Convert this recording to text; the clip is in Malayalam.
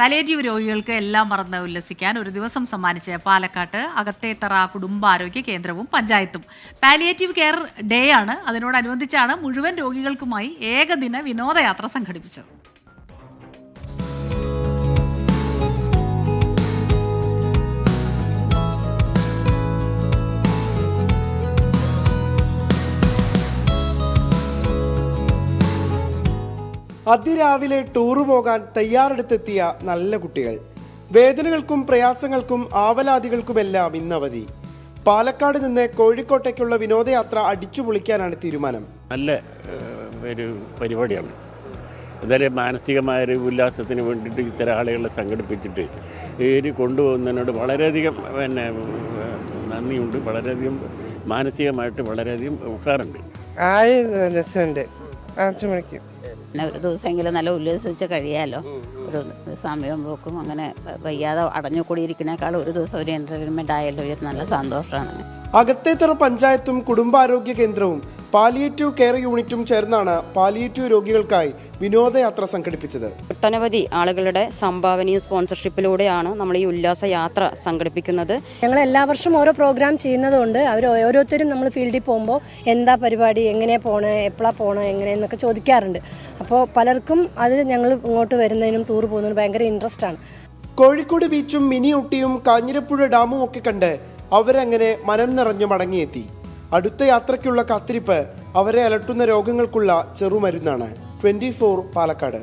പാലിയേറ്റീവ് രോഗികൾക്ക് എല്ലാം മറന്ന് ഉല്ലസിക്കാൻ ഒരു ദിവസം സമ്മാനിച്ച് പാലക്കാട്ട് അകത്തേത്തറ കുടുംബാരോഗ്യ കേന്ദ്രവും പഞ്ചായത്തും. പാലിയേറ്റീവ് കെയർ ഡേ ആണ്. അതിനോടനുബന്ധിച്ചാണ് മുഴുവൻ രോഗികൾക്കുമായി ഏകദിന വിനോദയാത്ര സംഘടിപ്പിച്ചത്. അതിരാവിലെ ടൂറ് പോകാൻ തയ്യാറെടുത്തെത്തിയ നല്ല കുട്ടികൾ. വേദനകൾക്കും പ്രയാസങ്ങൾക്കും ആവലാതികൾക്കുമെല്ലാം ഇന്നവധി. പാലക്കാട് നിന്ന് കോഴിക്കോട്ടേക്കുള്ള വിനോദയാത്ര അടിച്ചു പൊളിക്കാനാണ് തീരുമാനം. നല്ല ഒരു പരിപാടിയാണ്. എന്തായാലും മാനസികമായൊരു ഉല്ലാസത്തിന് വേണ്ടിയിട്ട് ഇത്തരം ആളുകളെ സംഘടിപ്പിച്ചിട്ട് കൊണ്ടുപോകുന്നതിനോട് വളരെയധികം നന്ദിയുണ്ട്. വളരെയധികം മാനസികമായിട്ട് വളരെയധികം ഉപകാരമുണ്ട്. രസമുണ്ട്. ഒരു ദിവസമെങ്കിലും നല്ല ഉല്ലസിച്ച് കഴിയാമല്ലോ. ഒരു സമയം പോക്കും അങ്ങനെ വയ്യാതെ അടഞ്ഞുകൂടിയിരിക്കുന്നേക്കാൾ ഒരു ദിവസം ഒരു എൻ്റർടൈൻമെൻ്റ് ആയല്ലോ. ഇത് നല്ല സന്തോഷമാണ്. അകത്തേത്തറ പഞ്ചായത്തും കുടുംബാരോഗ്യ കേന്ദ്രവും പാലിയേറ്റീവ് കെയർ യൂണിറ്റും ചേർന്നാണ് പാലിയേറ്റീവ് രോഗികൾക്കായി വിനോദയാത്ര സംഘടിപ്പിച്ചത്. ഒട്ടനവധി ആളുകളുടെ സംഭാവനയും സ്പോൺസർഷിപ്പിലൂടെയാണ് നമ്മൾ ഈ ഉല്ലാസ യാത്ര സംഘടിപ്പിക്കുന്നത്. ഞങ്ങൾ എല്ലാ വർഷവും ഓരോ പ്രോഗ്രാം ചെയ്യുന്നതുകൊണ്ട് അവർ ഓരോരുത്തരും നമ്മൾ ഫീൽഡിൽ പോകുമ്പോൾ എന്താ പരിപാടി, എങ്ങനെ പോകണം, എപ്പോഴാണ് പോകണം, എങ്ങനെയെന്നൊക്കെ ചോദിക്കാറുണ്ട്. അപ്പോൾ പലർക്കും അത് ഞങ്ങൾ ഇങ്ങോട്ട് വരുന്നതിനും ടൂർ പോകുന്നതിനും ഭയങ്കര ഇൻട്രസ്റ്റ് ആണ്. കോഴിക്കോട് ബീച്ചും മിനി ഊട്ടിയും കാഞ്ഞിരപ്പുഴ ഡാമും ഒക്കെ കണ്ട് അവരങ്ങനെ മനം നിറഞ്ഞു മടങ്ങിയെത്തി. അടുത്ത യാത്രയ്ക്കുള്ള കാത്തിരിപ്പ് അവരെ അലട്ടുന്ന രോഗങ്ങൾക്കുള്ള ചെറുമരുന്നാണ്. 24 പാലക്കാട്.